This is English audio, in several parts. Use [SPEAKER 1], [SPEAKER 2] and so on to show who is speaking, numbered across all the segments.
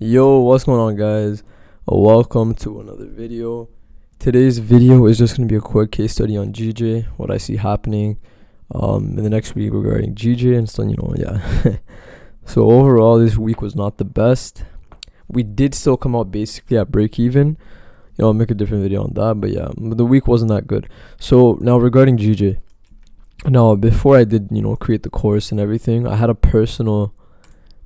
[SPEAKER 1] Yo, what's going on, guys? Welcome to another video. Today's video is just going to be a quick case study on GJ, what I see happening in the next week regarding GJ and stuff, yeah. So overall, this week was not the best. We did still come out basically at break even. I'll make a different video on that, but yeah, the week wasn't that good. So now regarding GJ, now before I did create the course and everything, I had a personal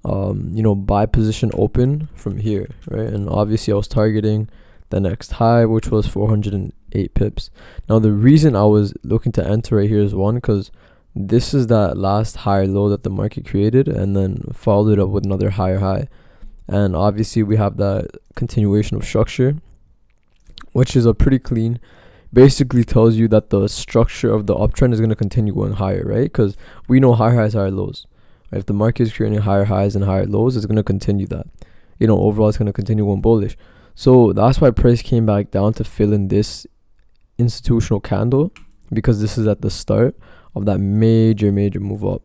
[SPEAKER 1] buy position open from here, right? And obviously I was targeting the next high, which was 408 pips. Now the reason I was looking to enter right here is one, because this is that last higher low that the market created and then followed it up with another higher high, and obviously we have that continuation of structure, which is a pretty clean, basically tells you that the structure of the uptrend is going to continue going higher, right? Because we know higher highs, higher lows. If the market is creating higher highs and higher lows, it's going to continue that. Overall, it's going to continue going bullish. So that's why price came back down to fill in this institutional candle, because this is at the start of that major move up.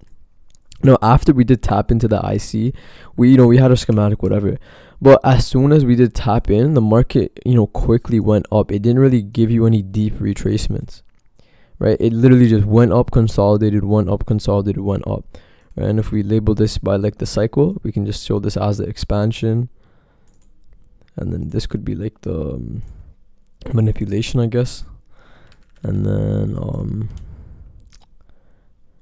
[SPEAKER 1] Now, after we did tap into the IC, we had a schematic, whatever. But as soon as we did tap in, the market, quickly went up. It didn't really give you any deep retracements, right? It literally just went up, consolidated, went up, consolidated, went up. And if we label this by like the cycle, we can just show this as the expansion, and then this could be like the manipulation, I guess. And then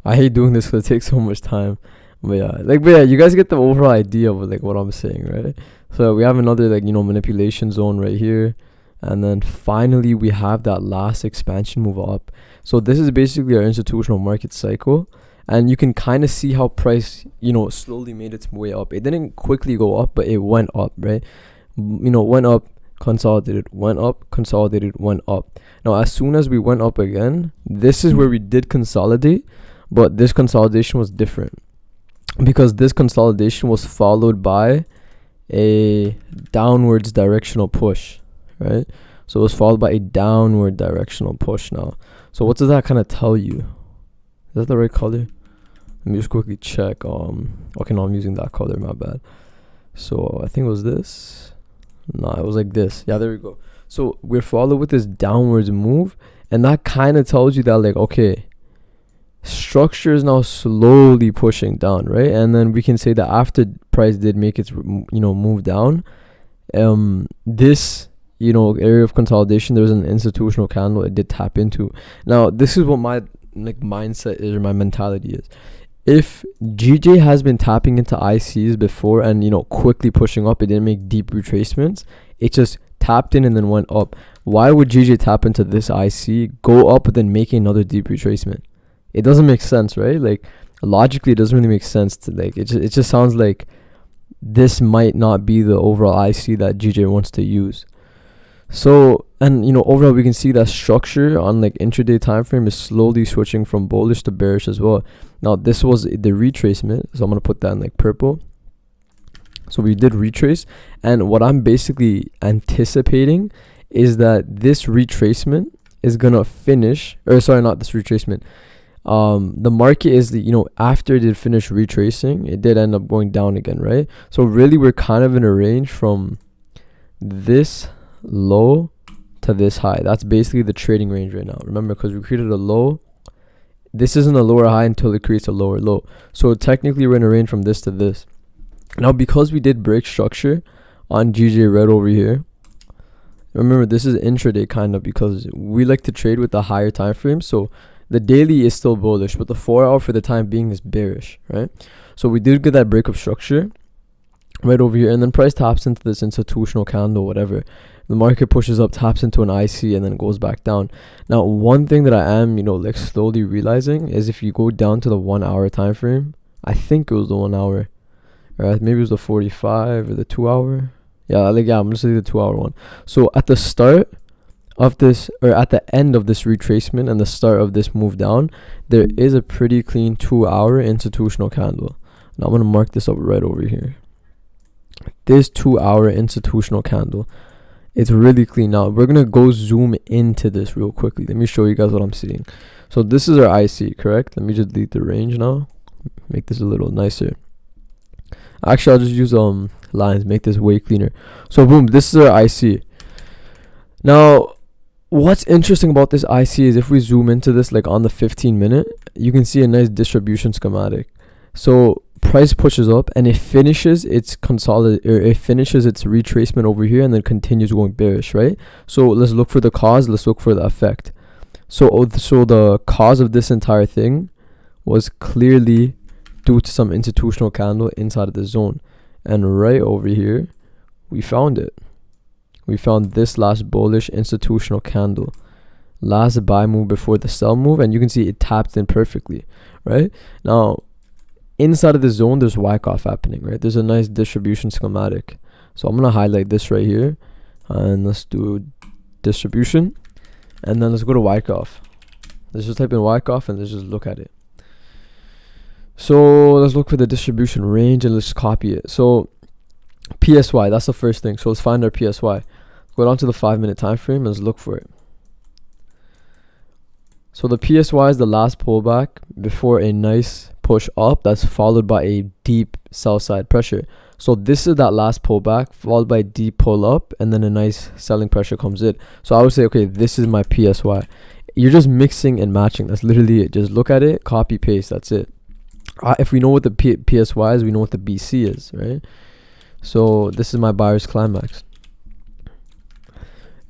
[SPEAKER 1] I hate doing this because it takes so much time, but yeah, you guys get the overall idea of like what I'm saying, right? So we have another manipulation zone right here, and then finally we have that last expansion move up. So this is basically our institutional market cycle. And you can kind of see how price, slowly made its way up. It didn't quickly go up, but it went up, right? Went up, consolidated, went up, consolidated, went up. Now, as soon as we went up again, this is where we did consolidate, but this consolidation was different, because this consolidation was followed by a downwards directional push, right? So it was followed by a downward directional push now. So what does that kind of tell you? Is that the right color? Let me just quickly check. Okay, no, I'm using that color, my bad. So I think it was this. No, it was like this. Yeah, there we go. So we're followed with this downwards move, and that kind of tells you that okay, structure is now slowly pushing down, right? And then we can say that after price did make its move down, this area of consolidation, there was an institutional candle it did tap into. Now this is what my mindset is, or my mentality is. If GJ has been tapping into ICs before and quickly pushing up, it didn't make deep retracements, it just tapped in and then went up. Why would GJ tap into this IC, go up, and then make another deep retracement? It doesn't make sense, right? Logically it doesn't really make sense to it just sounds like this might not be the overall IC that GJ wants to use. So, and overall we can see that structure on intraday time frame is slowly switching from bullish to bearish as well. Now this was the retracement, so I'm going to put that in purple. So we did retrace, and what I'm basically anticipating is that this retracement is going to finish, or sorry, not this retracement. The market is after it did finish retracing, it did end up going down again, right? So really we're kind of in a range from this low to this high. That's basically the trading range right now. Remember, because we created a low, this isn't a lower high until it creates a lower low. So technically we're in a range from this to this. Now because we did break structure on GJ red over here, remember this is intraday kind of, because we like to trade with the higher time frame. So the daily is still bullish, but the 4 hour for the time being is bearish, right? So we did get that break of structure right over here, and then price taps into this institutional candle, whatever. The market pushes up, taps into an IC, and then goes back down. Now, one thing that I am, slowly realizing is if you go down to the 1 hour time frame, I think it was the 1 hour, or maybe it was the 45 or the 2 hour. Yeah, I'm gonna say the 2 hour one. So at the start of this, or at the end of this retracement and the start of this move down, there is a pretty clean 2 hour institutional candle. Now I'm gonna mark this up right over here. This 2 hour institutional candle, it's really clean. Now we're gonna go zoom into this real quickly. Let me show you guys what I'm seeing. So this is our IC, correct? Let me just delete the range now, make this a little nicer. Actually, I'll just use lines, make this way cleaner. So boom, this is our IC. Now what's interesting about this IC is if we zoom into this like on the 15-minute, you can see a nice distribution schematic. So price pushes up and it finishes its it finishes its retracement over here and then continues going bearish, right? So let's look for the cause, let's look for the effect. So the cause of this entire thing was clearly due to some institutional candle inside of the zone. And right over here, we found it. We found this last bullish institutional candle. Last buy move before the sell move, and you can see it tapped in perfectly, right? Now, inside of the zone, there's Wyckoff happening, right? There's a nice distribution schematic. So I'm going to highlight this right here. And let's do distribution. And then let's go to Wyckoff. Let's just type in Wyckoff and let's just look at it. So let's look for the distribution range and let's copy it. So PSY, that's the first thing. So let's find our PSY. Go down to the 5-minute time frame and let's look for it. So the PSY is the last pullback before a nice push up that's followed by a deep sell side pressure. So this is that last pullback followed by a deep pull up and then a nice selling pressure comes in. So I would say, okay, this is my PSY. You're just mixing and matching. That's literally it. Just look at it, copy, paste. That's it. If we know what the PSY is, we know what the BC is, right? So this is my buyer's climax.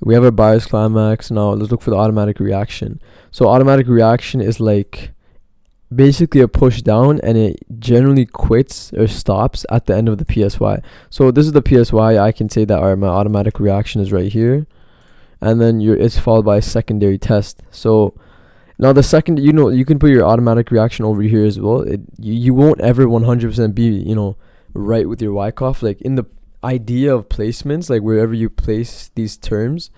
[SPEAKER 1] We have our buyer's climax. Now let's look for the automatic reaction. So automatic reaction is like basically a push down and it generally quits or stops at the end of the PSY. So this is the PSY. I can say that my automatic reaction is right here. And then it's followed by a secondary test. So now the second, you can put your automatic reaction over here as well. You won't ever 100% be, right with your Wyckoff. Like in the idea of placements, like wherever you place these terms,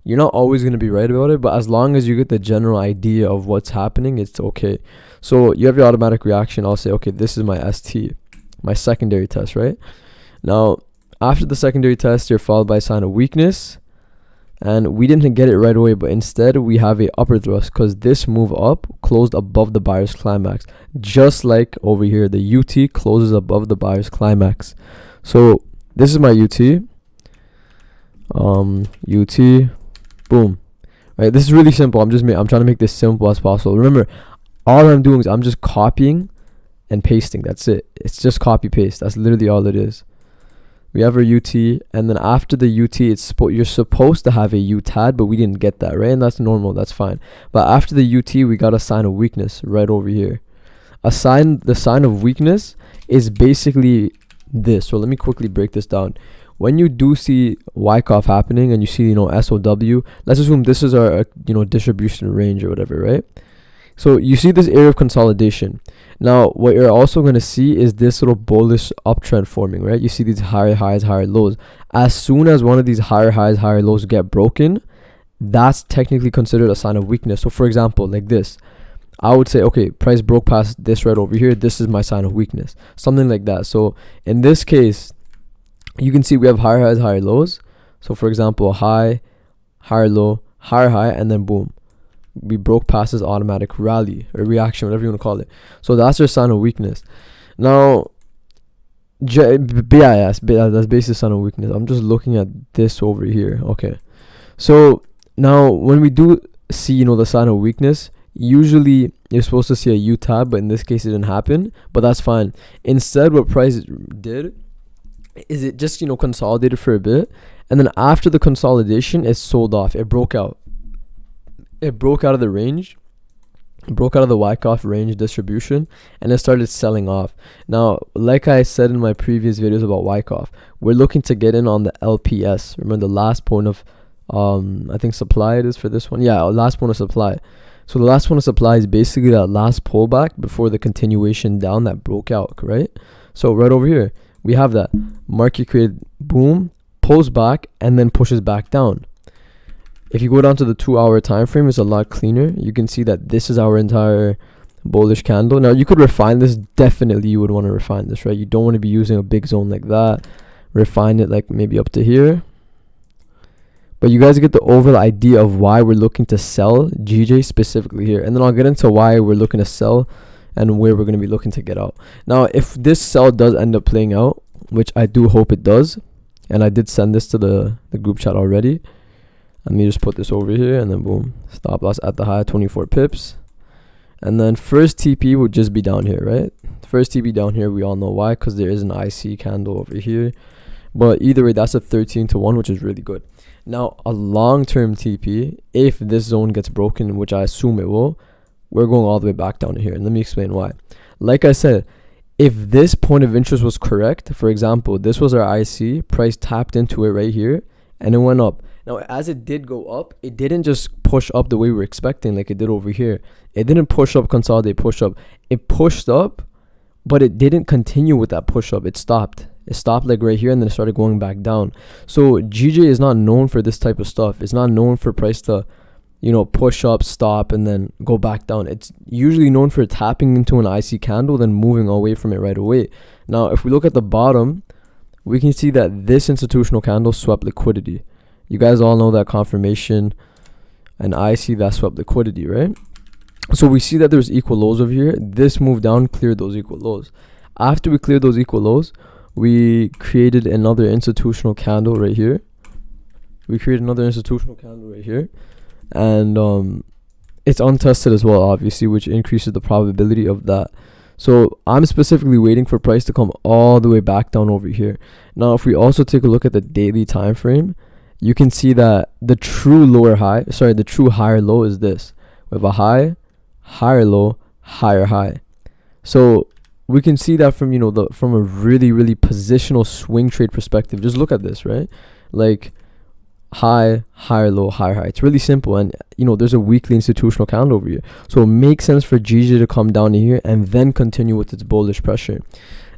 [SPEAKER 1] you're not always going to be right about it, but as long as you get the general idea of what's happening, it's okay. So you have your automatic reaction. I'll say, okay, this is my ST, my secondary test, right? Now, after the secondary test, you're followed by a sign of weakness. And we didn't get it right away, but instead we have a upper thrust because this move up closed above the buyer's climax. Just like over here, the UT closes above the buyer's climax. So this is my UT. UT, boom. Right, this is really simple. I'm trying to make this simple as possible. Remember, all I'm doing is I'm just copying and pasting. That's it. It's just copy paste. That's literally all it is. We have our UT, and then after the UT, you're supposed to have a UTAD, but we didn't get that, right? And that's normal. That's fine. But after the UT, we got a sign of weakness right over here. The sign of weakness is basically this. So let me quickly break this down. When you do see Wyckoff happening and you see, SOW, let's assume this is our, distribution range or whatever, right? So you see this area of consolidation. Now, what you're also going to see is this little bullish uptrend forming, right? You see these higher highs, higher lows. As soon as one of these higher highs, higher lows get broken, that's technically considered a sign of weakness. So for example, like this, I would say, okay, price broke past this right over here. This is my sign of weakness, something like that. So in this case, you can see we have higher highs, higher lows. So for example, high, higher low, higher high, and then boom. We broke past this automatic rally or reaction, whatever you want to call it. So that's your sign of weakness. Now, BIS, that's basically sign of weakness. I'm just looking at this over here. Okay. So now when we do see, the sign of weakness, usually you're supposed to see a U-tab, but in this case it didn't happen, but that's fine. Instead, what price did is it just, consolidated for a bit. And then after the consolidation, it sold off. It broke out. It broke out of the range, broke out of the Wyckoff range distribution, and it started selling off. Now, like I said in my previous videos about Wyckoff, we're looking to get in on the LPS. Remember the last point of, I think supply it is for this one. Yeah, last point of supply. So the last point of supply is basically that last pullback before the continuation down that broke out, right? So right over here, we have that market created boom, pulls back, and then pushes back down. If you go down to the 2-hour time frame, it's a lot cleaner. You can see that this is our entire bullish candle. Now you could refine this. Definitely you would want to refine this, right? You don't want to be using a big zone like that. Refine it like maybe up to here. But you guys get the overall idea of why we're looking to sell GJ specifically here. And then I'll get into why we're looking to sell and where we're going to be looking to get out. Now, if this sell does end up playing out, which I do hope it does. And I did send this to the group chat already. Let me just put this over here, and then boom, stop loss at the high, 24 pips. And then first TP would just be down here, right? First TP down here, we all know why, because there is an IC candle over here. But either way, that's a 13-to-1, which is really good. Now, a long-term TP, if this zone gets broken, which I assume it will, we're going all the way back down here. And let me explain why. Like I said, if this point of interest was correct, for example, this was our IC, price tapped into it right here, and it went up. Now, as it did go up, it didn't just push up the way we were expecting like it did over here. It didn't push up, consolidate, push up. It pushed up, but it didn't continue with that push up. It stopped. It stopped like right here, and then it started going back down. So GJ is not known for this type of stuff. It's not known for price to, you know, push up, stop, and then go back down. It's usually known for tapping into an IC candle, then moving away from it right away. Now, if we look at the bottom, we can see that this institutional candle swept liquidity. You guys all know that confirmation, and IC that swept liquidity, right? So we see that there's equal lows over here. This move down cleared those equal lows. After we cleared those equal lows, we created another institutional candle right here. And it's untested as well, obviously, which increases the probability of that. So I'm specifically waiting for price to come all the way back down over here. Now, if we also take a look at the daily time frame, you can see that the true higher low is this. We have a high, higher low, higher high. So we can see that from, you know, from a really, really positional swing trade perspective. Just look at this, right? Like high, higher low, higher high. It's really simple. And, you know, there's a weekly institutional candle over here. So it makes sense for GJ to come down here and then continue with its bullish pressure.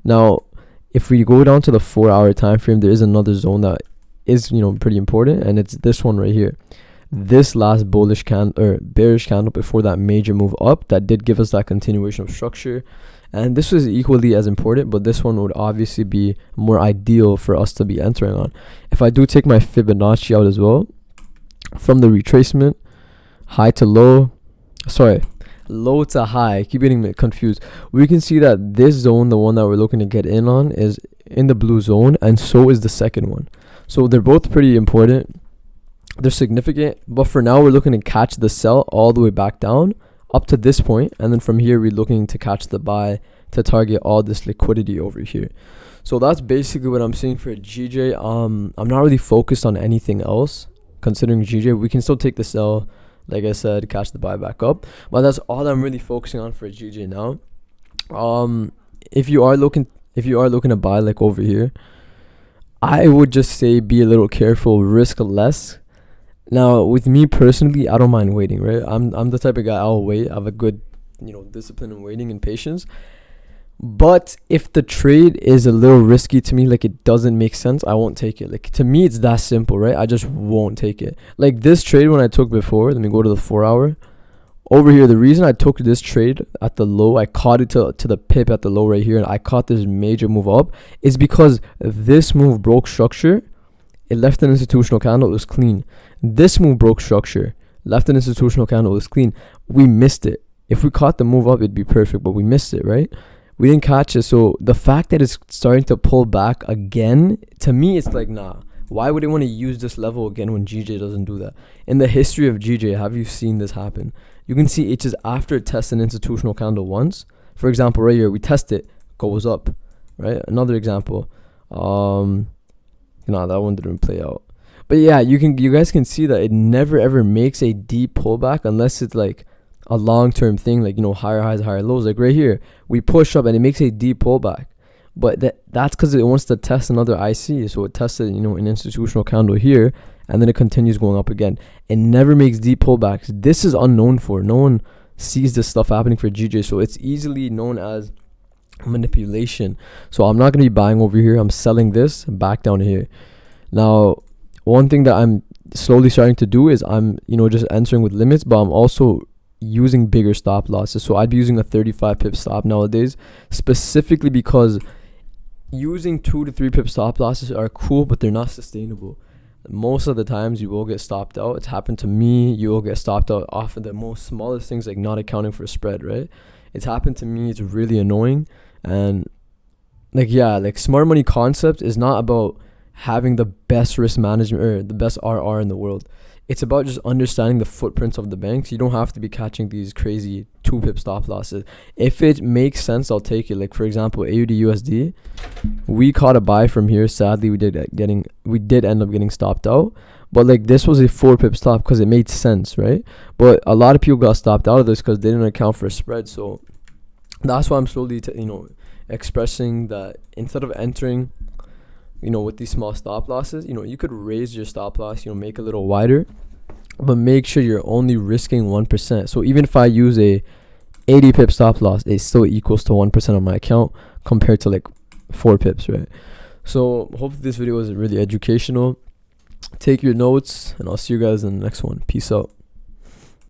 [SPEAKER 1] Now, if we go down to the 4-hour time frame, there is another zone that is, you know, pretty important, and it's this one right here. This last bullish candle or bearish candle before that major move up that did give us that continuation of structure. And this was equally as important, but this one would obviously be more ideal for us to be entering on. If I do take my Fibonacci out as well, from the retracement, low to high, I keep getting confused. We can see that this zone, the one that we're looking to get in on, is in the blue zone, and so is the second one. So they're both pretty important. They're significant, but for now we're looking to catch the sell all the way back down up to this point, and then from here we're looking to catch the buy to target all this liquidity over here. So that's basically what I'm seeing for GJ. I'm not really focused on anything else considering GJ. We can still take the sell, like I said, catch the buy back up, but that's all I'm really focusing on for GJ now. If you are looking to buy like over here, I would just say be a little careful, risk less. Now, with me personally, I don't mind waiting, right? I'm the type of guy, I'll wait. I have a good, you know, discipline in waiting and patience. But if the trade is a little risky to me, like it doesn't make sense, I won't take it. Like, to me, it's that simple, right? I just won't take it. Like this trade when I took before, let me go to the 4-hour. Over here, the reason I took this trade at the low, I caught it to the pip at the low right here, and I caught this major move up, is because this move broke structure. It left an institutional candle, it was clean. This move broke structure, left an institutional candle, it was clean. We missed it. If we caught the move up, it'd be perfect, but we missed it, right? We didn't catch it. So the fact that it's starting to pull back again, to me, it's like, nah. Why would they want to use this level again when GJ doesn't do that? In the history of GJ, have you seen this happen? You can see it just after it tests an institutional candle once. For example, right here, we test it, goes up, right? Another example. Nah, that one didn't play out. But yeah, you guys can see that it never ever makes a deep pullback unless it's like a long-term thing, like, you know, higher highs, higher lows. Like right here, we push up and it makes a deep pullback. But that's because it wants to test another IC. So it tested, you know, an institutional candle here, and then it continues going up again. It never makes deep pullbacks. This is unknown for. No one sees this stuff happening for GJ. So it's easily known as manipulation. So I'm not going to be buying over here. I'm selling this back down here. Now, one thing that I'm slowly starting to do is I'm, you know, just entering with limits, but I'm also using bigger stop losses. So I'd be using a 35 pip stop nowadays, specifically because using 2 to 3 pip stop losses are cool, but they're not sustainable. Most of the times you will get stopped out. It's happened to me. You will get stopped out off of the most smallest things, like not accounting for spread, right? It's happened to me. It's really annoying. And like, yeah, like smart money concept is not about having the best risk management or the best RR in the world. It's about just understanding the footprints of the banks. You don't have to be catching these crazy 2 pip stop losses. If it makes sense, I'll take it. Like for example, AUD USD, we caught a buy from here. Sadly, we did end up getting stopped out. But like this was a 4 pip stop because it made sense, right? But a lot of people got stopped out of this because they didn't account for a spread. So that's why I'm slowly, expressing that instead of entering, with these small stop losses, you could raise your stop loss, make a little wider, but make sure you're only risking 1%. So even if I use a 80 pip stop loss, it still equals to 1% on my account compared to like 4 pips, right? So hopefully this video was really educational. Take your notes, and I'll see you guys in the next one. Peace out.